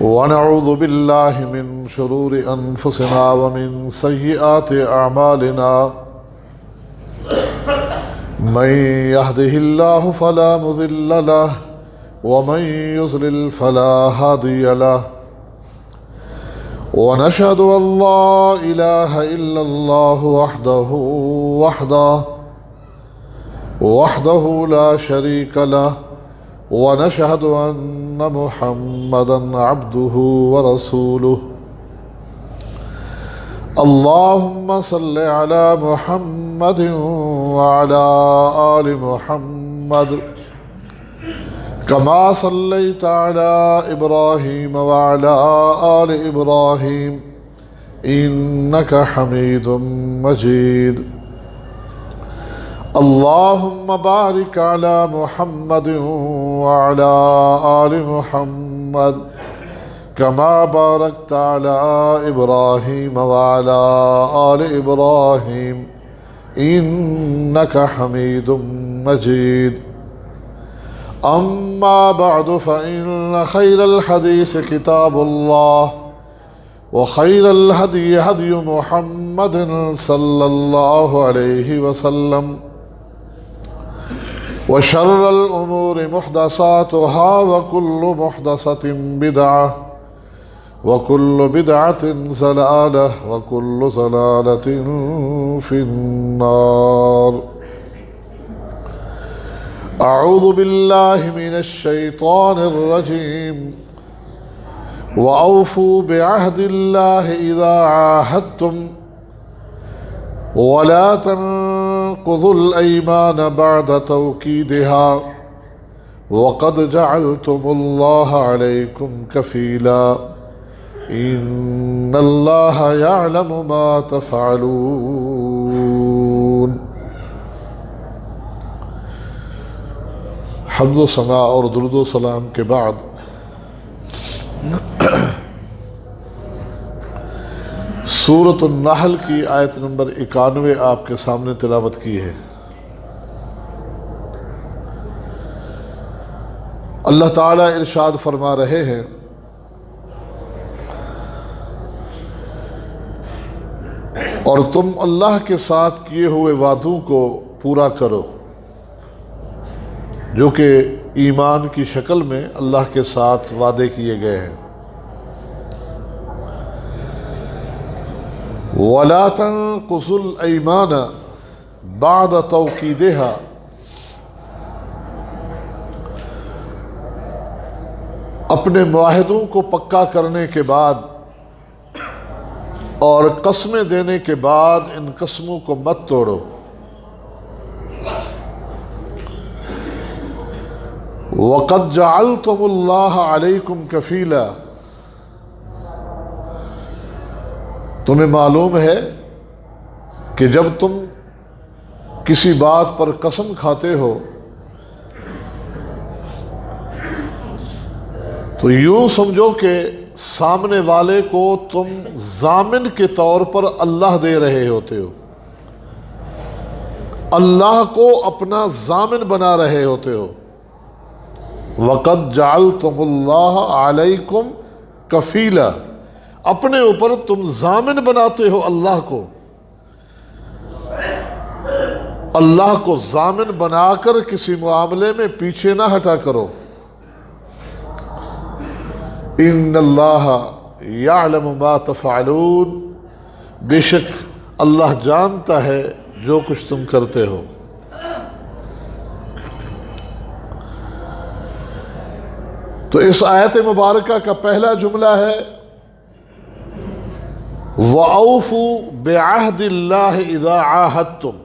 ونعوذ بالله من شرور أنفسنا ومن سيئات أعمالنا من يهده الله فلا مضل له ومن يضلل فلا هادي له ونشهد أن لا إله إلا الله وحده لا شريك له ونشهد أن محمدا عبده ورسوله اللهم صل على محمد وعلى آل محمد كما صليت على إبراهيم وعلى آل إبراهيم إنك حميد مجيد اللهم بارك على محمد وعلى آل محمد كما باركت على إبراهيم وعلى آل إبراهيم إنك حميد مجيد أما بعد فإن خير الحديث كتاب الله وخير الهدي هدي محمد صلى الله عليه وسلم وشر الأمور محدثاتها وكل محدثة بدعة وكل بدعة ضلالة وكل ضلالة في النار أعوذ بالله من الشيطان الرجيم وأوفوا بعهد الله إذا عاهدتم ولا تنقضوا الأيمان بعد توكيدها وقد جعلتم الله عليكم كفيلا إن الله يعلم ما تفعلون۔ حمد و ثناء اور درود و سلام کے بعد سورۃ النحل کی آیت نمبر 91 آپ کے سامنے تلاوت کی ہے۔ اللہ تعالیٰ ارشاد فرما رہے ہیں اور تم اللہ کے ساتھ کیے ہوئے وعدوں کو پورا کرو، جو کہ ایمان کی شکل میں اللہ کے ساتھ وعدے کیے گئے ہیں۔ وَلَا تَنقُضُوا الْأَيْمَانَ بَعْدَ تَوْكِيدِهَا، اپنے معاہدوں کو پکا کرنے کے بعد اور قسمیں دینے کے بعد ان قسموں کو مت توڑو۔ وَقَدْ جَعَلْتُمُ اللَّهَ عَلَيْكُمْ كَفِيلًا، تمہیں معلوم ہے کہ جب تم کسی بات پر قسم کھاتے ہو تو یوں سمجھو کہ سامنے والے کو تم ضامن کے طور پر اللہ دے رہے ہوتے ہو، اللہ کو اپنا ضامن بنا رہے ہوتے ہو۔ وَقَدْ جَعَلْتُمُ اللَّهَ عَلَيْكُمْ كَفِيلًا، اپنے اوپر تم ضامن بناتے ہو اللہ کو۔ اللہ کو ضامن بنا کر کسی معاملے میں پیچھے نہ ہٹا کرو۔ ان اللہ یعلم ما تفعلون، بے شک اللہ جانتا ہے جو کچھ تم کرتے ہو۔ تو اس آیت مبارکہ کا پہلا جملہ ہے وَأَوْفُوا بِعَهْدِ اللَّهِ إِذَا عَاهَدتُّمْ،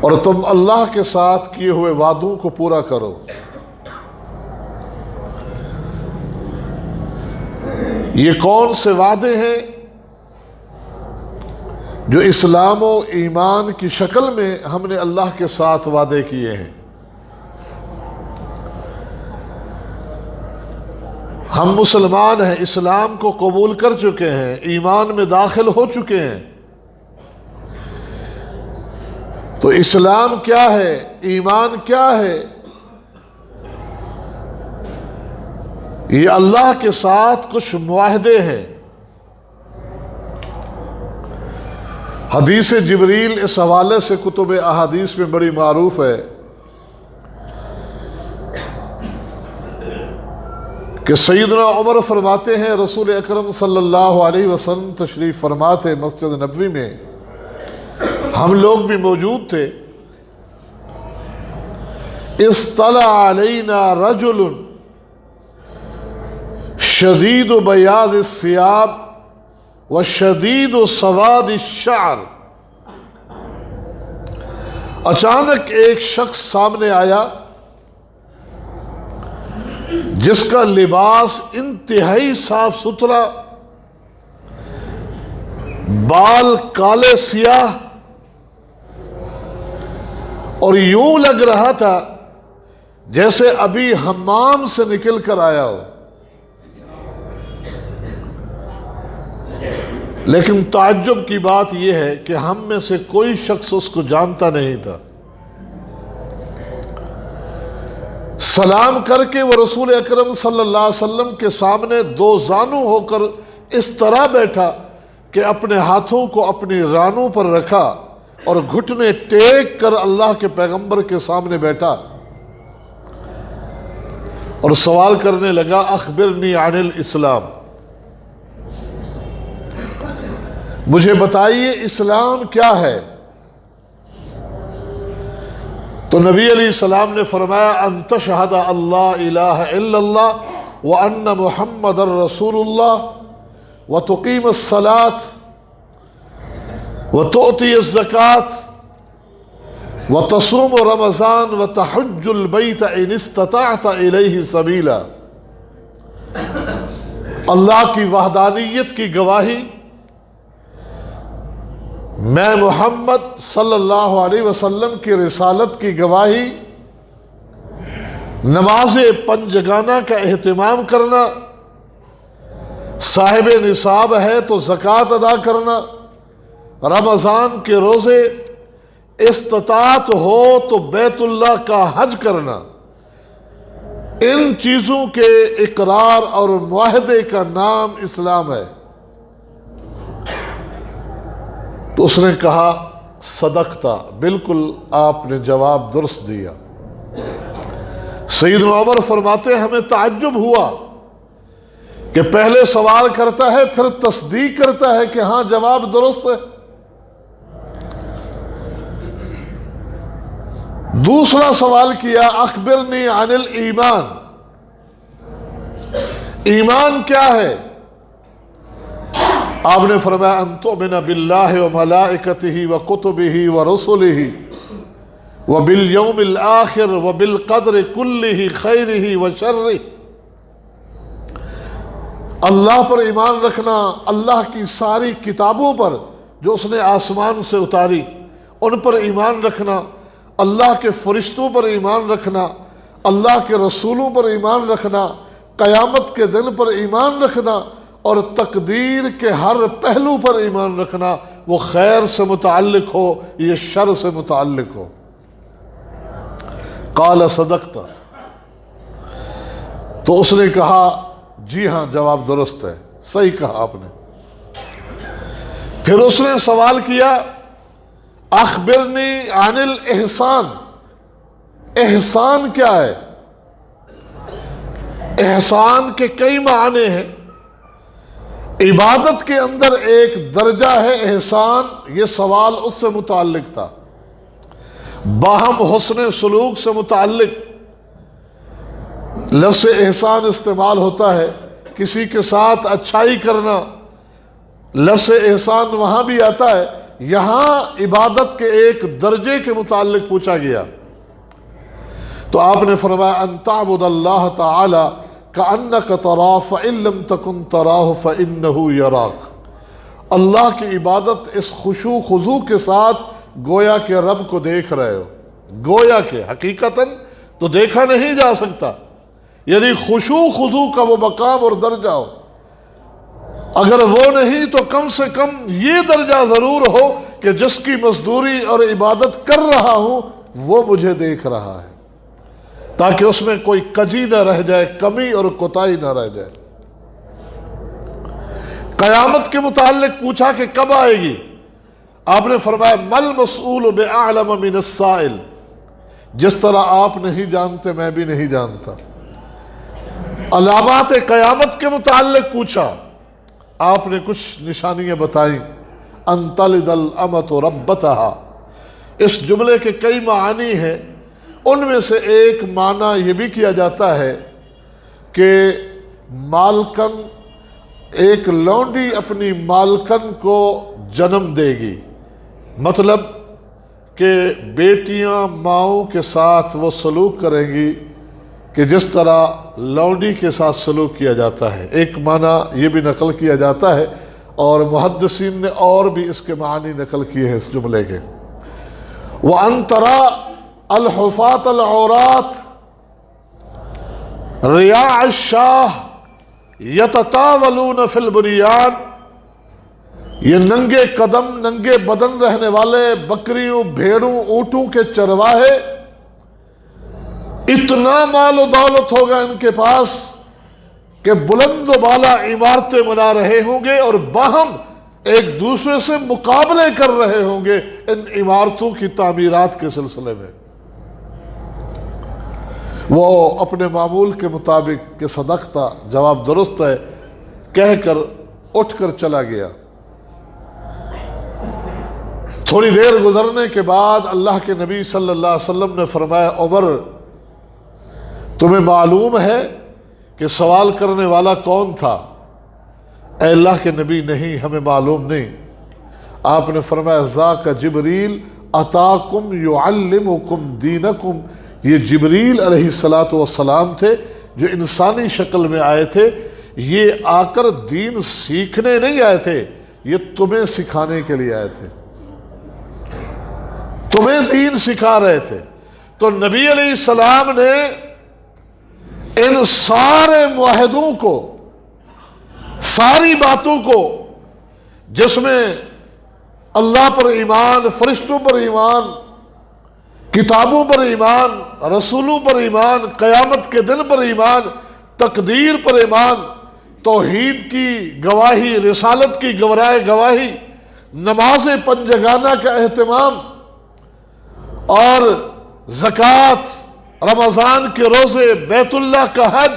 اور تم اللہ کے ساتھ کیے ہوئے وعدوں کو پورا کرو۔ یہ کون سے وعدے ہیں جو اسلام و ایمان کی شکل میں ہم نے اللہ کے ساتھ وعدے کیے ہیں؟ ہم مسلمان ہیں، اسلام کو قبول کر چکے ہیں، ایمان میں داخل ہو چکے ہیں، تو اسلام کیا ہے، ایمان کیا ہے؟ یہ اللہ کے ساتھ کچھ معاہدے ہیں۔ حدیث جبریل اس حوالے سے کتب احادیث میں بڑی معروف ہے کہ سیدنا عمر فرماتے ہیں رسول اکرم صلی اللہ علیہ وسلم تشریف فرما تھے مسجد نبوی میں، ہم لوگ بھی موجود تھے۔ اصطلع علینا رجل شدید بیاض الثياب وشدید سواد الشعر، اچانک ایک شخص سامنے آیا جس کا لباس انتہائی صاف ستھرا، بال کالے سیاہ، اور یوں لگ رہا تھا جیسے ابھی حمام سے نکل کر آیا ہو۔ لیکن تعجب کی بات یہ ہے کہ ہم میں سے کوئی شخص اس کو جانتا نہیں تھا۔ سلام کر کے وہ رسول اکرم صلی اللہ علیہ وسلم کے سامنے دو زانو ہو کر اس طرح بیٹھا کہ اپنے ہاتھوں کو اپنی رانوں پر رکھا اور گھٹنے ٹیک کر اللہ کے پیغمبر کے سامنے بیٹھا اور سوال کرنے لگا اخبرنی عن الاسلام، مجھے بتائیے اسلام کیا ہے؟ تو نبی علیہ السلام نے فرمایا ان تشہد اللہ الہ الا اللہ وان محمد رسول اللہ وتقیم الصلاۃ وتؤتی الزکاۃ وتصوم رمضان وتحج البیت ان استطعت الیہ سبیلا۔ اللہ کی وحدانیت کی گواہی، میں محمد صلی اللہ علیہ وسلم کی رسالت کی گواہی، نماز پنجگانہ کا اہتمام کرنا، صاحب نصاب ہے تو زکوٰۃ ادا کرنا، رمضان کے روزے، استطاعت ہو تو بیت اللہ کا حج کرنا، ان چیزوں کے اقرار اور معاہدے کا نام اسلام ہے۔ تو اس نے کہا صدقتا، بالکل آپ نے جواب درست دیا۔ سیدنا عمر فرماتے ہیں ہمیں تعجب ہوا کہ پہلے سوال کرتا ہے پھر تصدیق کرتا ہے کہ ہاں جواب درست ہے۔ دوسرا سوال کیا اخبرنی عن الایمان، ایمان کیا ہے؟ آپ نے فرمایا ان تؤمن باللہ وملائکتہ وکتبہ ورسلہ وبالیوم الآخر وبالقدر کلہ خیرہ وشرہ، اللہ پر ایمان رکھنا، اللہ کی ساری کتابوں پر جو اس نے آسمان سے اتاری ان پر ایمان رکھنا، اللہ کے فرشتوں پر ایمان رکھنا، اللہ کے رسولوں پر ایمان رکھنا، قیامت کے دن پر ایمان رکھنا، اور تقدیر کے ہر پہلو پر ایمان رکھنا، وہ خیر سے متعلق ہو یہ شر سے متعلق ہو۔ قال صدقت، تو اس نے کہا جی ہاں جواب درست ہے، صحیح کہا آپ نے۔ پھر اس نے سوال کیا اخبرنی عن الاحسان، احسان کیا ہے؟ احسان کے کئی معنی ہیں، عبادت کے اندر ایک درجہ ہے احسان، یہ سوال اس سے متعلق تھا، باہم حسن سلوک سے متعلق لفظ احسان استعمال ہوتا ہے، کسی کے ساتھ اچھائی کرنا، لفظ احسان وہاں بھی آتا ہے، یہاں عبادت کے ایک درجے کے متعلق پوچھا گیا تو آپ نے فرمایا ان تعبد اللہ تعالی کأنک تراہ فإن لم تکن تراہ فإنہ یراک، اللہ کی عبادت اس خشوع خضوع کے ساتھ گویا کہ رب کو دیکھ رہے ہو، گویا کہ حقیقتاً تو دیکھا نہیں جا سکتا، یعنی خشوع خضوع کا وہ مقام اور درجہ ہو، اگر وہ نہیں تو کم سے کم یہ درجہ ضرور ہو کہ جس کی مزدوری اور عبادت کر رہا ہوں وہ مجھے دیکھ رہا ہے۔ تاکہ اس میں کوئی کجی نہ رہ جائے، کمی اور کوتاہی نہ رہ جائے۔ قیامت کے متعلق پوچھا کہ کب آئے گی؟ آپ نے فرمایا مل مسئول بأعلم من السائل، جس طرح آپ نہیں جانتے میں بھی نہیں جانتا۔ علامات قیامت کے متعلق پوچھا، آپ نے کچھ نشانیاں بتائیں۔ ان تلد الامۃ ربتہا، اس جملے کے کئی معانی ہیں، ان میں سے ایک معنی یہ بھی کیا جاتا ہے کہ مالکن، ایک لونڈی اپنی مالکن کو جنم دے گی، مطلب کہ بیٹیاں ماؤں کے ساتھ وہ سلوک کریں گی کہ جس طرح لونڈی کے ساتھ سلوک کیا جاتا ہے۔ ایک معنی یہ بھی نقل کیا جاتا ہے، اور محدثین نے اور بھی اس کے معنی نقل کیے ہیں اس جملے کے۔ وَأَن تَرَى الْحُفَاةَ الْعُرَاةَ رِعَاءَ الشَّاةِ يَتَطَاوَلُونَ فِي الْبُنْيَانِ، یہ ننگے قدم ننگے بدن رہنے والے بکریوں بھیڑوں اونٹوں کے چرواہے، اتنا مال و دولت ہوگا ان کے پاس کہ بلند و بالا عمارتیں بنا رہے ہوں گے اور باہم ایک دوسرے سے مقابلے کر رہے ہوں گے ان عمارتوں کی تعمیرات کے سلسلے میں۔ وہ اپنے معمول کے مطابق کہ صدقتا، جواب درست ہے، کہہ کر اٹھ کر چلا گیا۔ تھوڑی دیر گزرنے کے بعد اللہ کے نبی صلی اللہ علیہ وسلم نے فرمایا عمر، تمہیں معلوم ہے کہ سوال کرنے والا کون تھا؟ اے اللہ کے نبی نہیں، ہمیں معلوم نہیں۔ آپ نے فرمایا ذاک جبریل اتاکم یعلمکم دینکم، یہ جبریل علیہ السلام تھے جو انسانی شکل میں آئے تھے، یہ آ کر دین سیکھنے نہیں آئے تھے، یہ تمہیں سکھانے کے لیے آئے تھے، تمہیں دین سکھا رہے تھے۔ تو نبی علیہ السلام نے ان سارے معاہدوں کو، ساری باتوں کو، جس میں اللہ پر ایمان، فرشتوں پر ایمان، کتابوں پر ایمان، رسولوں پر ایمان، قیامت کے دن پر ایمان، تقدیر پر ایمان، توحید کی گواہی، رسالت کی گواہی، نماز پنجگانہ کا اہتمام اور زکوٰۃ، رمضان کے روزے، بیت اللہ کا حج،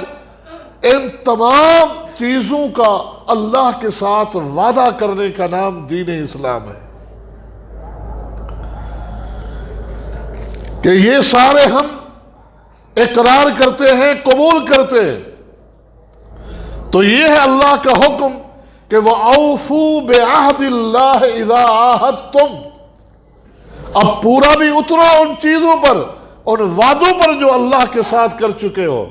ان تمام چیزوں کا اللہ کے ساتھ وعدہ کرنے کا نام دین اسلام ہے، کہ یہ سارے ہم اقرار کرتے ہیں، قبول کرتے ہیں۔ تو یہ ہے اللہ کا حکم کہ وَأَوْفُوا بِعَهْدِ اللَّهِ إِذَا عَاهَدتُّمْ، اب پورا بھی اترو ان چیزوں پر، ان وعدوں پر جو اللہ کے ساتھ کر چکے ہو۔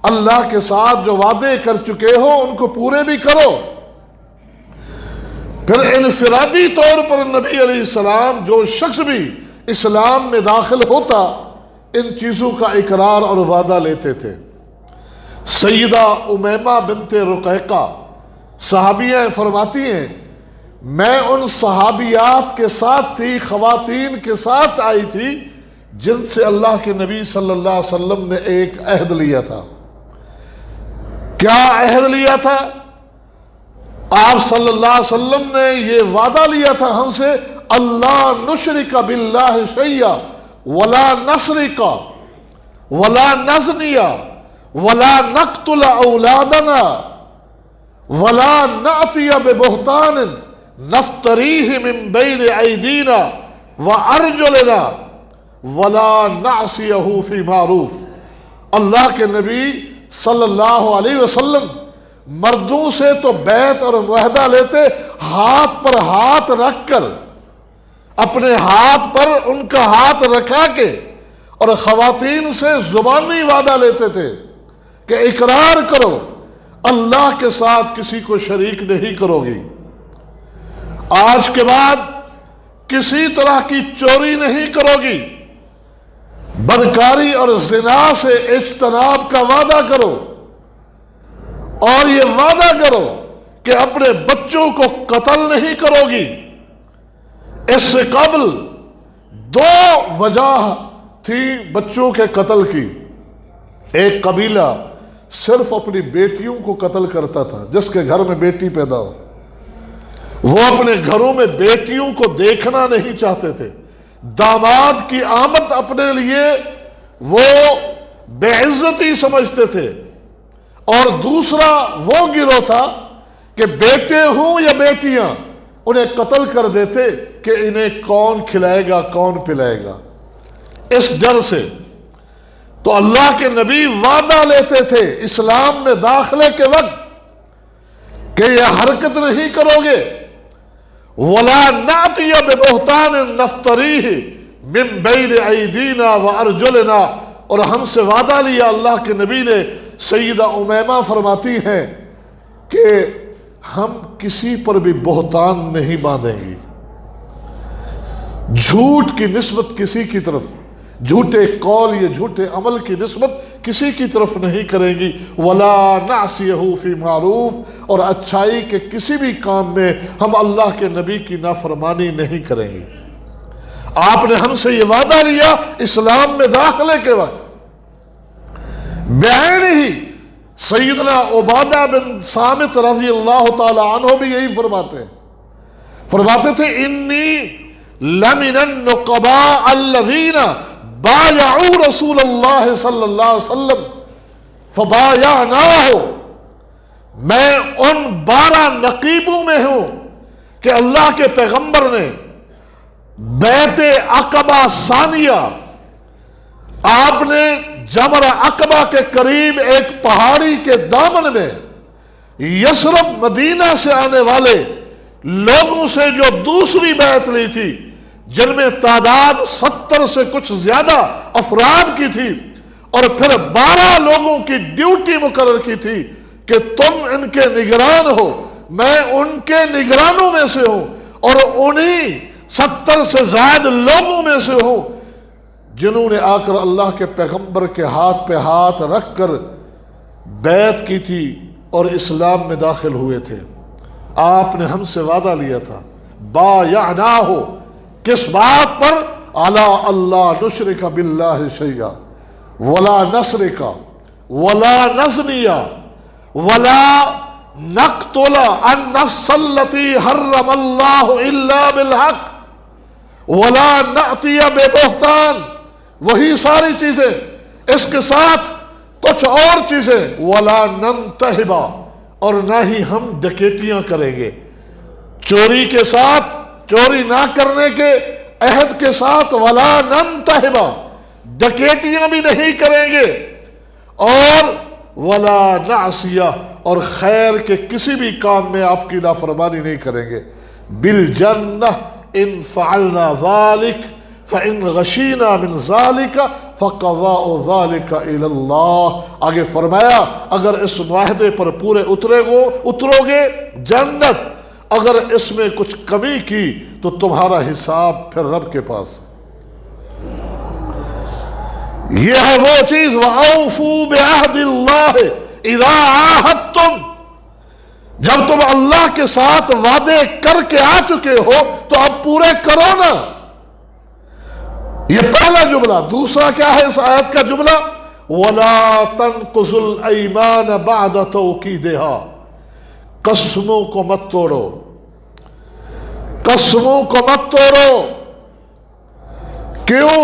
اللہ کے ساتھ جو وعدے کر چکے ہو ان کو پورے بھی کرو۔ پھر انفرادی طور پر نبی علیہ السلام، جو شخص بھی اسلام میں داخل ہوتا، ان چیزوں کا اقرار اور وعدہ لیتے تھے۔ سیدہ امیمہ بنت رقیقہ صحابیہ فرماتی ہیں، میں ان صحابیات کے ساتھ تھی، خواتین کے ساتھ آئی تھی جن سے اللہ کے نبی صلی اللہ علیہ وسلم نے ایک عہد لیا تھا۔ کیا عہد لیا تھا؟ آپ صلی اللہ علیہ وسلم نے یہ وعدہ لیا تھا ہم سے، اللہ نشرک باللہ شیئا ولا نسرق ولا نزنی ولا نقتل اولادنا ولا نأتی ببہتان نفتریہ من بین ایدینا وارجلنا ولا نعصیہ فی معروف۔ اللہ کے نبی صلی اللہ علیہ وسلم مردوں سے تو بیعت اور معاہدہ لیتے ہاتھ پر ہاتھ رکھ کر، اپنے ہاتھ پر ان کا ہاتھ رکھا کے، اور خواتین سے زبانی وعدہ لیتے تھے کہ اقرار کرو اللہ کے ساتھ کسی کو شریک نہیں کرو گی، آج کے بعد کسی طرح کی چوری نہیں کرو گی، بدکاری اور زنا سے اجتناب کا وعدہ کرو، اور یہ وعدہ کرو کہ اپنے بچوں کو قتل نہیں کرو گی۔ اس سے قبل دو وجہ تھی بچوں کے قتل کی. ایک قبیلہ صرف اپنی بیٹیوں کو قتل کرتا تھا. جس کے گھر میں بیٹی پیدا ہو وہ اپنے گھروں میں بیٹیوں کو دیکھنا نہیں چاہتے تھے. داماد کی آمد اپنے لیے وہ بے عزتی سمجھتے تھے. اور دوسرا وہ گروہ تھا کہ بیٹے ہوں یا بیٹیاں انہیں قتل کر دیتے کہ انہیں کون کھلائے گا کون پلائے گا. اس ڈر سے تو اللہ کے نبی وعدہ لیتے تھے اسلام میں داخلے کے وقت کہ یہ حرکت نہیں کرو گے. وَلَا نَأْتِيَ بِبُهْتَانٍ نَفْتَرِيهِ مِنْ بَيْنِ أَيْدِينَا وَأَرْجُلِنَا. اور ہم سے وعدہ لیا اللہ کے نبی نے. سیدہ امیمہ فرماتی ہیں کہ ہم کسی پر بھی بہتان نہیں باندھیں گی. جھوٹ کی نسبت کسی کی طرف، جھوٹے قول یا جھوٹے عمل کی نسبت کسی کی طرف نہیں کریں گی. وَلَا نَعْصِيَهُ فِي مَعْرُوفٍ. اور اچھائی کے کسی بھی کام میں ہم اللہ کے نبی کی نافرمانی نہیں کریں گے. آپ نے ہم سے یہ وعدہ لیا اسلام میں داخلے کے وقت. بعین ہی سیدنا عبادہ بن صامت رضی اللہ تعالی عنہ بھی یہی فرماتے تھے انی لمن النقباء الذین بایعوا رسول اللہ صلی اللہ علیہ وسلم فبایعناہ. میں ان 12 نقیبوں میں ہوں کہ اللہ کے پیغمبر نے بیعت عقبہ ثانیہ، آپ نے جمر عقبہ کے قریب ایک پہاڑی کے دامن میں یثرب مدینہ سے آنے والے لوگوں سے جو دوسری بیعت لی تھی، جن میں تعداد 70 سے کچھ زیادہ افراد کی تھی، اور پھر 12 لوگوں کی ڈیوٹی مقرر کی تھی کہ تم ان کے نگران ہو. میں ان کے نگرانوں میں سے ہوں اور انہی 70 سے زائد لوگوں میں سے ہوں جنہوں نے آ کر اللہ کے پیغمبر کے ہاتھ پہ ہاتھ رکھ کر بیعت کی تھی اور اسلام میں داخل ہوئے تھے. آپ نے ہم سے وعدہ لیا تھا بایعناہ. کس بات پر؟ علی اللہ نشرک باللہ شیئا ولا نسرک ولا نزنی ولا نقتل النفس التي حرم اللہ الا بالحق ولا نأتی ببہتان. وہی ساری چیزیں، اس کے ساتھ کچھ اور چیزیں. ولا ننتہب. اور نہ ہی ہم ڈکیتیاں کریں گے. چوری کے ساتھ، چوری نہ کرنے کے عہد کے ساتھ ولا ننتہب، ڈکیتیاں بھی نہیں کریں گے. اور ولا نعصیہ، اور خیر کے کسی بھی کام میں آپ کی نافرمانی نہیں کریں گے. بالجنہ ان فعلنا ذلك فإن غشینا من ذلك فقضاء ذلك إلى اللہ. آگے فرمایا اگر اس معاہدے پر پورے اترو گے جنت، اگر اس میں کچھ کمی کی تو تمہارا حساب پھر رب کے پاس. یہ ہے وہ چیز وَأَوْفُوا بِعَهْدِ اللَّهِ إِذَا عَاهَدتُّمْ. جب تم اللہ کے ساتھ وعدے کر کے آ چکے ہو تو اب پورے کرو نا. یہ پہلا جملہ. دوسرا کیا ہے اس آیت کا جملہ؟ وَلَا تَنْقُضُوا الْأَيْمَانَ بَعْدَ تَوْكِيدِهَا. قسموں کو مت توڑو، قسموں کو مت توڑو. کیوں؟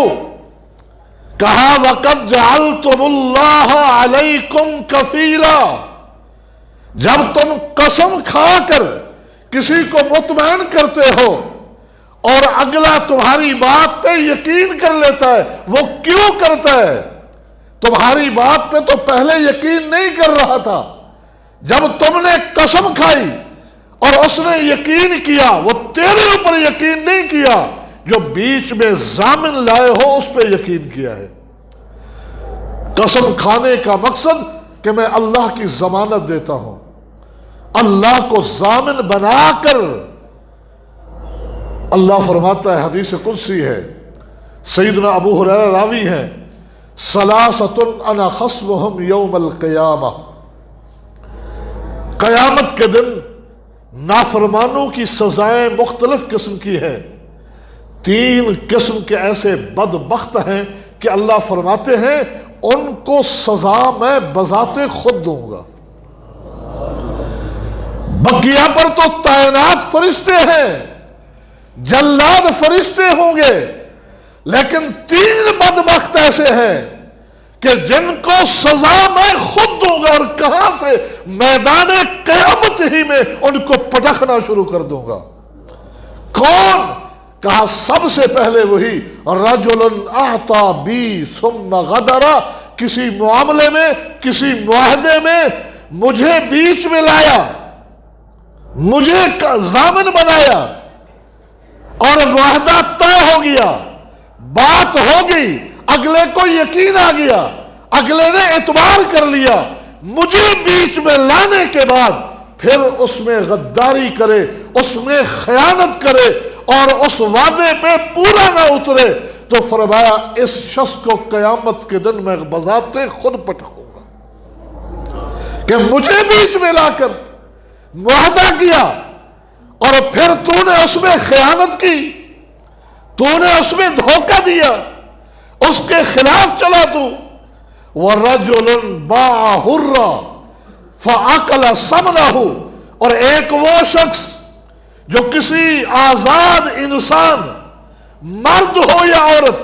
کہا وَقَدْ جَعَلْتُمُ اللَّهَ عَلَيْكُمْ كَفِيلًا. جب تم قسم کھا کر کسی کو مطمئن کرتے ہو اور اگلا تمہاری بات پہ یقین کر لیتا ہے، وہ کیوں کرتا ہے؟ تمہاری بات پہ تو پہلے یقین نہیں کر رہا تھا. جب تم نے قسم کھائی اور اس نے یقین کیا، وہ تیرے اوپر یقین نہیں کیا، جو بیچ میں ضامن لائے ہو اس پہ یقین کیا ہے. قسم کھانے کا مقصد کہ میں اللہ کی ضمانت دیتا ہوں، اللہ کو ضامن بنا کر. اللہ فرماتا ہے، حدیث قدسی ہے، سیدنا ابو ہریرہ راوی ہیں، ثلاثۃ انا خصمہم یوم القیامہ. قیامت کے دن نافرمانوں کی سزائیں مختلف قسم کی ہیں. تین قسم کے ایسے بدبخت ہیں کہ اللہ فرماتے ہیں ان کو سزا میں بذات خود دوں گا۔ بقیہ پر تو تعینات فرشتے ہیں، جلاد فرشتے ہوں گے، لیکن تین بدبخت ایسے ہیں کہ جن کو سزا میں خود دوں گا، اور کہاں سے؟ میدان قیامت ہی میں ان کو پٹکنا شروع کر دوں گا۔ کون؟ کہا سب سے پہلے وہی رجل اعطا بی ثم غدر، کسی معاملے میں، کسی معاہدے میں مجھے بیچ میں لایا، مجھے ضامن بنایا، اور معاہدہ طے ہو گیا، بات ہو گئی، اگلے کو یقین آ گیا، اگلے نے اعتبار کر لیا، مجھے بیچ میں لانے کے بعد پھر اس میں غداری کرے، اس میں خیانت کرے اور اس وعدے پہ پورا نہ اترے، تو فرمایا اس شخص کو قیامت کے دن میں بذات خود پٹکوں گا کہ مجھے بیچ میں لا کر معاہدہ کیا اور پھر تو نے اس میں خیانت کی، تو نے اس میں دھوکہ دیا، اس کے خلاف چلا تو۔ وَرَجُلٌ بَاعَ حُرًّا فَأَكَلَ ثَمَنَهُ، اور ایک وہ شخص جو کسی آزاد انسان، مرد ہو یا عورت،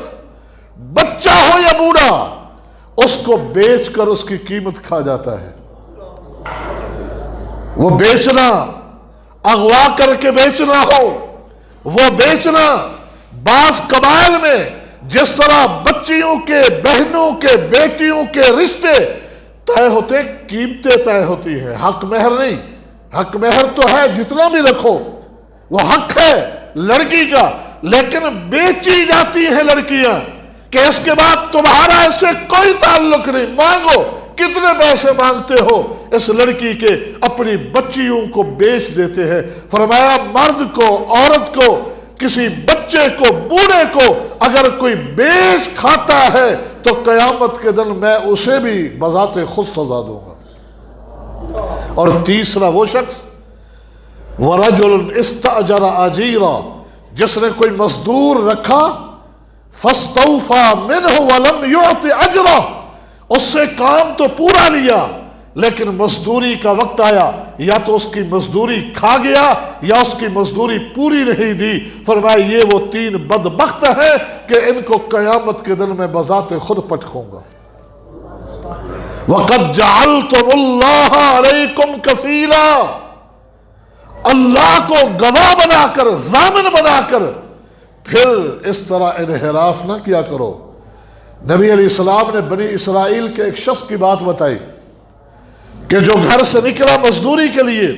بچہ ہو یا بوڑھا، اس کو بیچ کر اس کی قیمت کھا جاتا ہے۔ وہ بیچنا، اغوا کر کے بیچنا ہو، وہ بیچنا بعض قبائل میں جس طرح بچیوں کے، بہنوں کے، بیٹیوں کے رشتے طے ہوتے، قیمتیں طے ہوتی ہیں، حق مہر نہیں۔ حق مہر تو ہے جتنا بھی رکھو، وہ حق ہے لڑکی کا، لیکن بیچی جاتی ہیں لڑکیاں کہ اس کے بعد تمہارا اس سے کوئی تعلق نہیں، مانگو، کتنے پیسے مانگتے ہو اس لڑکی کے، اپنی بچیوں کو بیچ دیتے ہیں۔ فرمایا مرد کو، عورت کو، کسی بچے کو، بوڑھے کو اگر کوئی بیچ کھاتا ہے تو قیامت کے دن میں اسے بھی بذات خود سزا دوں گا۔ اور تیسرا وہ شخص وَرَجُلٌ اسْتَأْجَرَ أَجِيرًا، جس نے کوئی مزدور رکھا، فَاسْتَوْفَى مِنْهُ وَلَمْ يُعْطِ أَجْرَهُ، اس سے کام تو پورا لیا لیکن مزدوری کا وقت آیا، یا تو اس کی مزدوری کھا گیا یا اس کی مزدوری پوری نہیں دی۔ فرمایا یہ وہ تین بدبخت ہیں کہ ان کو قیامت کے دن میں بذات خود پٹکوں گا۔ وَقَدْ جَعَلْتُمُ اللَّهَ عَلَيْكُمْ كَفِيلًا، اللہ کو گواہ بنا کر، ضامن بنا کر، پھر اس طرح انحراف نہ کیا کرو۔ نبی علیہ السلام نے بنی اسرائیل کے ایک شخص کی بات بتائی کہ جو گھر سے نکلا مزدوری کے لیے،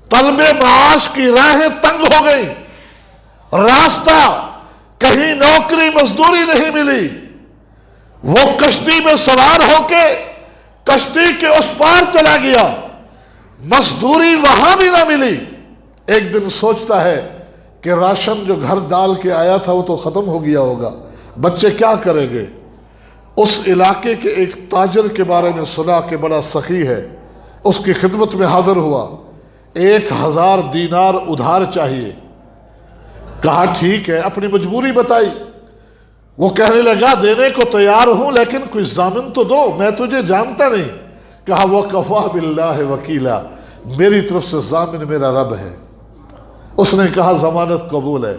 طلب معاش کی راہیں تنگ ہو گئی، راستہ کہیں نوکری مزدوری نہیں ملی، وہ کشتی میں سوار ہو کے کشتی کے اس پار چلا گیا، مزدوری وہاں بھی نہ ملی۔ ایک دن سوچتا ہے کہ راشن جو گھر ڈال کے آیا تھا وہ تو ختم ہو گیا ہوگا، بچے کیا کریں گے؟ اس علاقے کے ایک تاجر کے بارے میں سنا کہ بڑا سخی ہے، اس کی خدمت میں حاضر ہوا، 1000 دینار ادھار چاہیے۔ کہا ٹھیک ہے، اپنی مجبوری بتائی۔ وہ کہنے لگا دینے کو تیار ہوں لیکن کوئی ضامن تو دو، میں تجھے جانتا نہیں۔ کہا وَكَفَى بِاللَّهِ وَكِيلًا، میری طرف سے ضامن میرا رب ہے۔ اس نے کہا ضمانت قبول ہے۔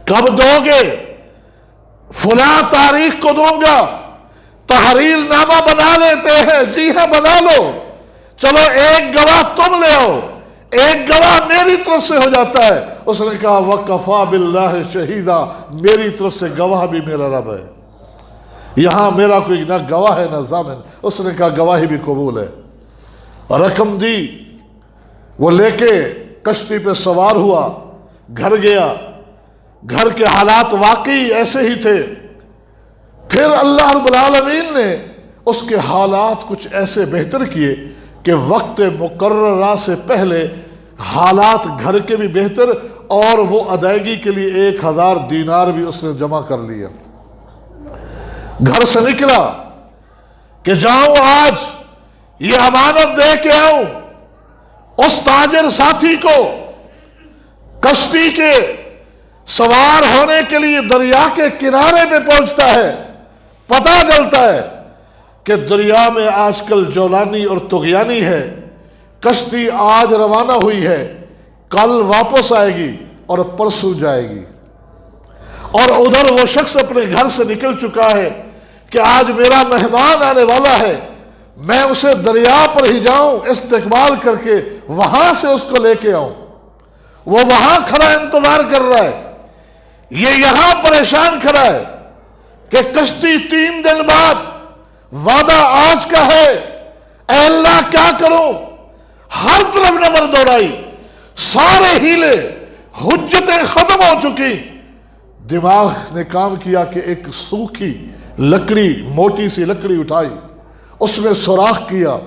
کب دو گے؟ فلاں تاریخ کو دوں گا۔ تحریر نامہ بنا لیتے ہیں، جی ہاں بنا لو، چلو ایک گواہ تم لے آؤ، ایک گواہ میری طرف سے ہو جاتا ہے۔ اس نے کہا وَكَفَى بِاللَّهِ شَهِيدًا، میری طرف سے گواہ بھی میرا رب ہے، یہاں میرا کوئی نہ گواہ ہے نہ ضامن۔ اس نے کہا گواہی بھی قبول ہے، رقم دی، وہ لے کے کشتی پہ سوار ہوا، گھر گیا، گھر کے حالات واقعی ایسے ہی تھے۔ پھر اللہ رب العالمین نے اس کے حالات کچھ ایسے بہتر کیے کہ وقت مقررہ سے پہلے حالات گھر کے بھی بہتر، اور وہ ادائیگی کے لیے 1000 دینار بھی اس نے جمع کر لیا۔ گھر سے نکلا کہ جاؤں آج یہ امانت دے کے آؤں اس تاجر ساتھی کو، کشتی کے سوار ہونے کے لیے دریا کے کنارے پہ پہنچتا ہے، پتہ چلتا ہے کہ دریا میں آج کل جولانی اور طغیانی ہے، کشتی آج روانہ ہوئی ہے، کل واپس آئے گی اور پرسوں جائے گی، اور ادھر وہ شخص اپنے گھر سے نکل چکا ہے کہ آج میرا مہمان آنے والا ہے، میں اسے دریا پر ہی جاؤں، استقبال کر کے وہاں سے اس کو لے کے آؤں۔ وہ وہاں کھڑا انتظار کر رہا ہے، یہ یہاں پریشان کھڑا ہے کہ کشتی 3 دن بعد، وعدہ آج کا ہے، اے اللہ کیا کروں؟ ہر طرف نظر دوڑائی، سارے ہیلے، حجتیں ختم ہو چکی، دماغ نے کام کیا کہ ایک سوکھی لکڑی، موٹی سی لکڑی اٹھائی، اس میں سوراخ کیا،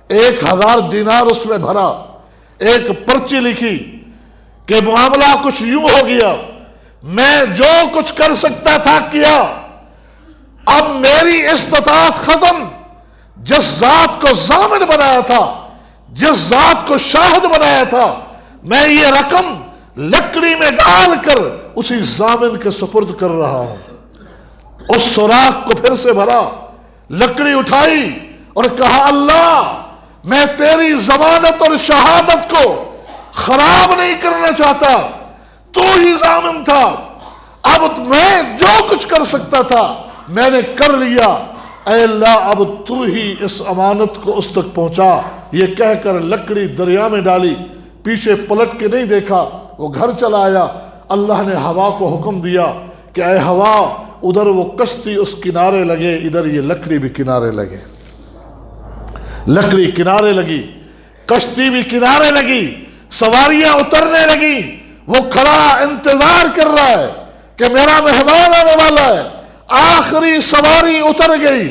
1000 دینار اس میں بھرا، ایک پرچی لکھی کہ معاملہ کچھ یوں ہو گیا، میں جو کچھ کر سکتا تھا کیا، اب میری استطاعت ختم۔ جس ذات کو ضامن بنایا تھا، جس ذات کو شاہد بنایا تھا، میں یہ رقم لکڑی میں ڈال کر اسی ضامن کے سپرد کر رہا ہوں۔ اس سوراخ کو پھر سے بھرا، لکڑی اٹھائی اور کہا اللہ میں تیری ضمانت اور شہادت کو خراب نہیں کرنا چاہتا، تو ہی ضامن تھا، اب میں جو کچھ کر سکتا تھا میں نے کر لیا، اے اللہ اب تو ہی اس امانت کو اس تک پہنچا۔ یہ کہہ کر لکڑی دریا میں ڈالی، پیچھے پلٹ کے نہیں دیکھا، وہ گھر چلا آیا۔ اللہ نے ہوا کو حکم دیا کہ اے ہوا ادھر وہ کشتی اس کنارے لگے، ادھر یہ لکڑی بھی کنارے لگے۔ لکڑی کنارے لگی، کشتی بھی کنارے لگی، سواریاں اترنے لگی، وہ کھڑا انتظار کر رہا ہے کہ میرا مہمان آنے والا ہے۔ آخری سواری اتر گئی،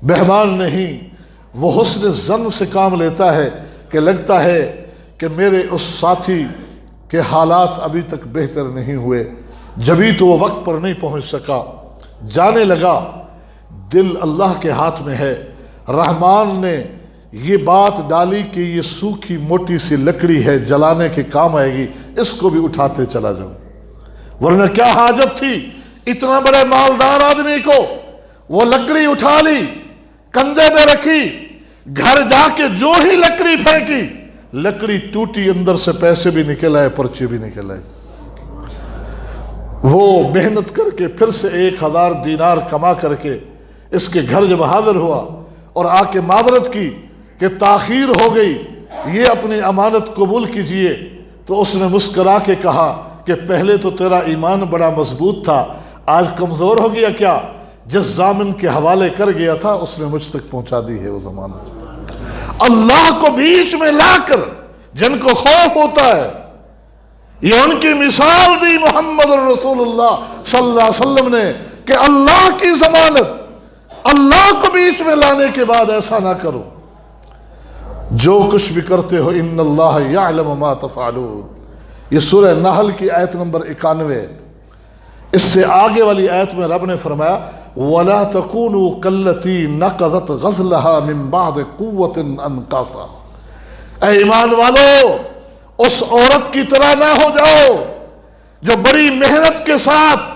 مہمان نہیں، وہ حسن ظن سے کام لیتا ہے کہ لگتا ہے کہ میرے اس ساتھی کے حالات ابھی تک بہتر نہیں ہوئے، جبھی تو وہ وقت پر نہیں پہنچ سکا۔ جانے لگا، دل اللہ کے ہاتھ میں ہے۔ رحمان نے یہ بات ڈالی کہ یہ سوکھی موٹی سی لکڑی ہے، جلانے کے کام آئے گی، اس کو بھی اٹھاتے چلا جاؤں، ورنہ کیا حاجت تھی اتنا بڑے مالدار آدمی کو؟ وہ لکڑی اٹھا لی، کندھے میں رکھی، گھر جا کے جو ہی لکڑی پھینکی، لکڑی ٹوٹی، اندر سے پیسے بھی نکل آئے، پرچے بھی نکل آئے۔ وہ محنت کر کے پھر سے 1000 دینار کما کر کے اس کے گھر جب حاضر ہوا اور آ کے معذرت کی کہ تاخیر ہو گئی، یہ اپنی امانت قبول کیجئے، تو اس نے مسکرا کے کہا کہ پہلے تو تیرا ایمان بڑا مضبوط تھا، آج کمزور ہو گیا کیا؟ جس ضامن کے حوالے کر گیا تھا اس نے مجھ تک پہنچا دی ہے وہ ضمانت۔ اللہ کو بیچ میں لا کر جن کو خوف ہوتا ہے، یہ ان کی مثال دی محمد رسول اللہ صلی اللہ علیہ وسلم نے کہ اللہ کی ضمانت، اللہ کو بیچ میں لانے کے بعد ایسا نہ کرو۔ جو کچھ بھی کرتے ہو ان اللہ یعلم ما تفعلون، یہ سورہ نحل کی آیت نمبر 91۔ اس سے آگے والی آیت میں رب نے فرمایا وَلَا تَكُونُوا كَالَّتِي نَقَضَتْ غَزْلَهَا مِن بَعْدِ قُوَّةٍ أَنْكَاثًا، اے ایمان والو اس عورت کی طرح نہ ہو جاؤ جو بڑی محنت کے ساتھ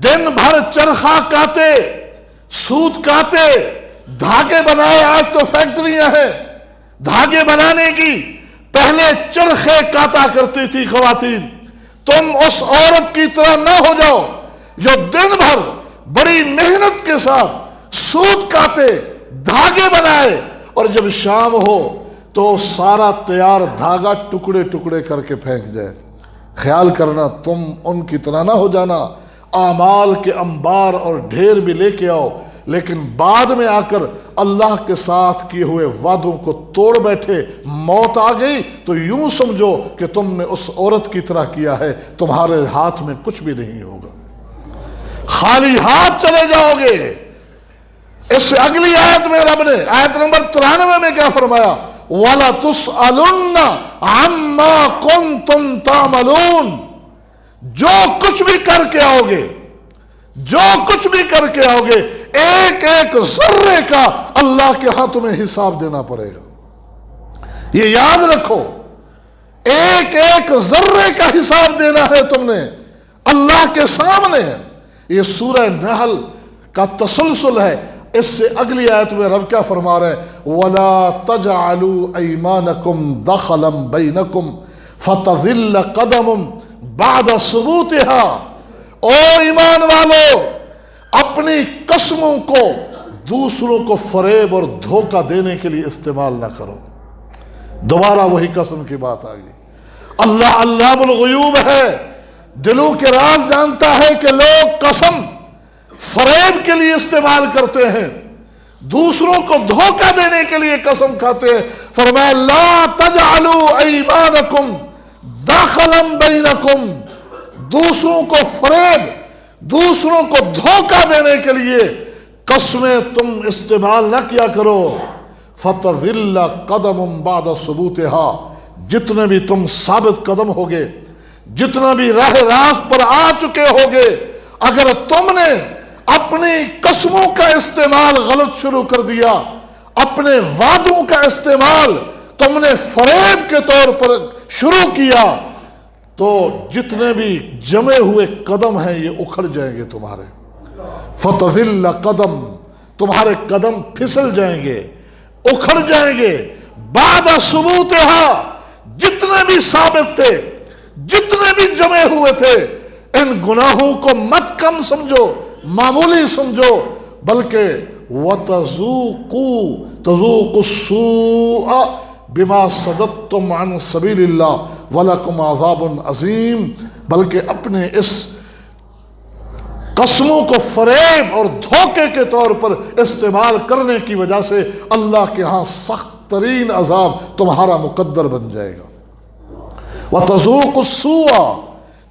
دن بھر چرخہ کاتے، سوت کاتے، دھاگے بنائے۔ آج تو فیکٹریاں ہیں دھاگے بنانے کی، پہلے چرخے کاتا کرتی تھی خواتین۔ تم اس عورت کی طرح نہ ہو جاؤ جو دن بھر بڑی محنت کے ساتھ سوت کاتے، دھاگے بنائے، اور جب شام ہو تو سارا تیار دھاگا ٹکڑے ٹکڑے کر کے پھینک جائے۔ خیال کرنا تم ان کی طرح نہ ہو جانا، اعمال کے انبار اور ڈھیر بھی لے کے آؤ، لیکن بعد میں آ کر اللہ کے ساتھ کیے ہوئے وعدوں کو توڑ بیٹھے، موت آ گئی تو یوں سمجھو کہ تم نے اس عورت کی طرح کیا ہے، تمہارے ہاتھ میں کچھ بھی نہیں ہوگا، خالی ہاتھ چلے جاؤ گے۔ اس سے اگلی آیت میں رب نے آیت نمبر 93 میں کیا فرمایا وَلَا تُسْأَلُنَّ عَمَّا كُنْتُمْ تَعْمَلُونَ، جو کچھ بھی کر کے آؤ گے، جو کچھ بھی کر کے آؤ گے، ایک ایک ذرے کا اللہ کے ہاں تمہیں حساب دینا پڑے گا۔ یہ یاد رکھو، ایک ایک ذرے کا حساب دینا ہے تم نے اللہ کے سامنے. یہ سورہ نحل کا تسلسل ہے. اس سے اگلی آیت میں رب کیا فرما رہے ہیں؟ وَلَا تَجْعَلُوا أَيْمَانَكُمْ دَخَلًا بَيْنَكُمْ فَتَزِلَّ قَدَمٌ بَعْدَ ثُبُوتِهَا. او ایمان والو، اپنی قسموں کو دوسروں کو فریب اور دھوکہ دینے کے لیے استعمال نہ کرو. دوبارہ وہی قسم کی بات آ گئی. اللہ علام الغیوب ہے، دلوں کے راز جانتا ہے کہ لوگ قسم فریب کے لیے استعمال کرتے ہیں، دوسروں کو دھوکہ دینے کے لیے قسم کھاتے ہیں. فرمایا لا تجعلوا ایمانکم دخلا بینکم، دوسروں کو فریب، دوسروں کو دھوکہ دینے کے لیے قسمیں تم استعمال نہ کیا کرو. فتذل قدم بعد ثبوتها، جتنے بھی تم ثابت قدم ہوگے، جتنا بھی راہ راست پر آ چکے ہوگے، اگر تم نے اپنی قسموں کا استعمال غلط شروع کر دیا، اپنے وعدوں کا استعمال تم نے فریب کے طور پر شروع کیا، تو جتنے بھی جمے ہوئے قدم ہیں یہ اکھڑ جائیں گے تمہارے. فتذل قدم، تمہارے قدم پھسل جائیں گے، اکھڑ جائیں گے. بعد ثبوتها، جتنے بھی ثابت تھے، جتنے بھی جمے ہوئے تھے، ان گناہوں کو مت کم سمجھو، معمولی سمجھو، بلکہ تذوقوا السوء بما صددتم عن سبیل اللہ ولکم عذاب عظیم. بلکہ اپنے اس قسموں کو فریب اور دھوکے کے طور پر استعمال کرنے کی وجہ سے اللہ کے ہاں سخت ترین عذاب تمہارا مقدر بن جائے گا. وَتَذُوقُ السُّوءَ،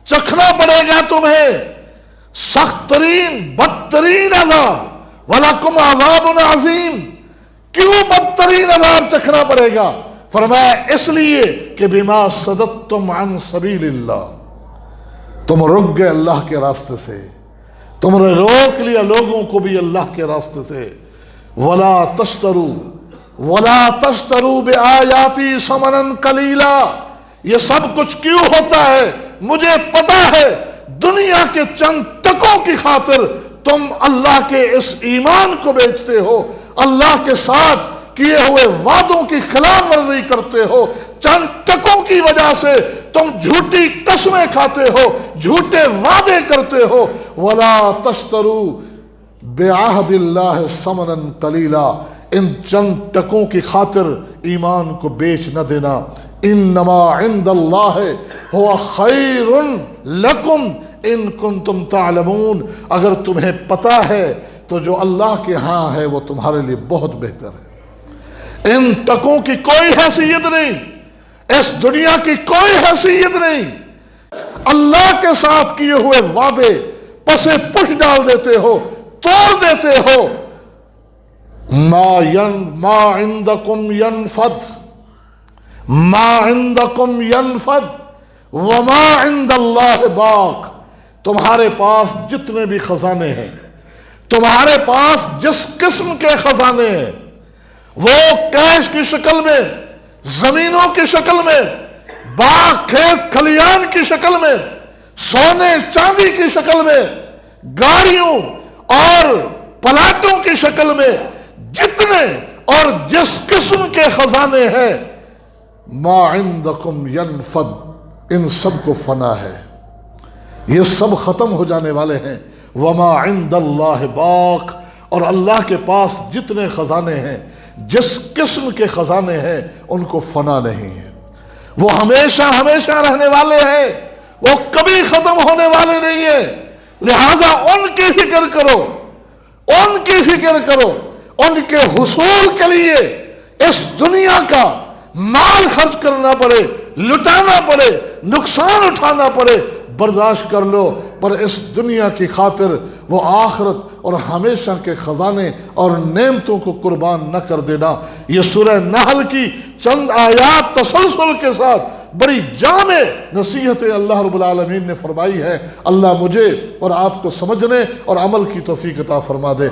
چکھنا پڑے گا تمہیں سخت ترین بدترین عذاب. وَلَكُمْ عَذَابٌ عَظِيمٌ، کیوں بدترین عذاب چکھنا پڑے گا؟ فرمایا اس لیے کہ بِمَا صَدَدتُّمْ عَنْ سَبِيلِ اللَّهِ، تم رک گئے اللہ کے راستے سے، تم نے روک لیا لوگوں کو بھی اللہ کے راستے سے. وَلَا تَشْتَرُوا بِآيَاتِي ثَمَنًا قَلِيلًا، یہ سب کچھ کیوں ہوتا ہے مجھے پتا ہے. دنیا کے چند ٹکوں کی خاطر تم اللہ کے اس ایمان کو بیچتے ہو، اللہ کے ساتھ کیے ہوئے وعدوں کی خلاف ورزی کرتے ہو. چند ٹکوں کی وجہ سے تم جھوٹی قسمیں کھاتے ہو، جھوٹے وعدے کرتے ہو. وَلَا تَشْتَرُوا بِعَهْدِ اللَّهِ ثَمَنًا قَلِيلًا، ان چند ٹکوں کی خاطر ایمان کو بیچ نہ دینا. انما عند اللہ هو خیر لکم ان کنتم تعلمون، اگر تمہیں پتا ہے تو جو اللہ کے ہاں ہے وہ تمہارے لیے بہت بہتر ہے. ان ٹکوں کی کوئی حیثیت نہیں، اس دنیا کی کوئی حیثیت نہیں. اللہ کے ساتھ کیے ہوئے وعدے پسے پش ڈال دیتے ہو، توڑ دیتے ہو. ما عندکم ینفد، ما عندکم ینفد وما عند اللہ باق. تمہارے پاس جتنے بھی خزانے ہیں، تمہارے پاس جس قسم کے خزانے ہیں، وہ کیش کی شکل میں، زمینوں کی شکل میں، باغ کھیت کھلیان کی شکل میں، سونے چاندی کی شکل میں، گاڑیوں اور پلاٹوں کی شکل میں، جتنے اور جس قسم کے خزانے ہیں، ما عندکم ینفد، ان سب کو فنا ہے، یہ سب ختم ہو جانے والے ہیں. وما عند اللہ باق، اور اللہ کے پاس جتنے خزانے ہیں، جس قسم کے خزانے ہیں، ان کو فنا نہیں ہے. وہ ہمیشہ ہمیشہ رہنے والے ہیں، وہ کبھی ختم ہونے والے نہیں ہیں. لہذا ان کی فکر کرو، ان کی فکر کرو. ان کے حصول کے لیے اس دنیا کا مال خرچ کرنا پڑے، لٹانا پڑے، نقصان اٹھانا پڑے، برداشت کر لو، پر اس دنیا کی خاطر وہ آخرت اور ہمیشہ کے خزانے اور نعمتوں کو قربان نہ کر دینا. یہ سورہ نحل کی چند آیات تسلسل کے ساتھ بڑی جامع نصیحت اللہ رب العالمین نے فرمائی ہے. اللہ مجھے اور آپ کو سمجھنے اور عمل کی توفیق عطا فرما دے.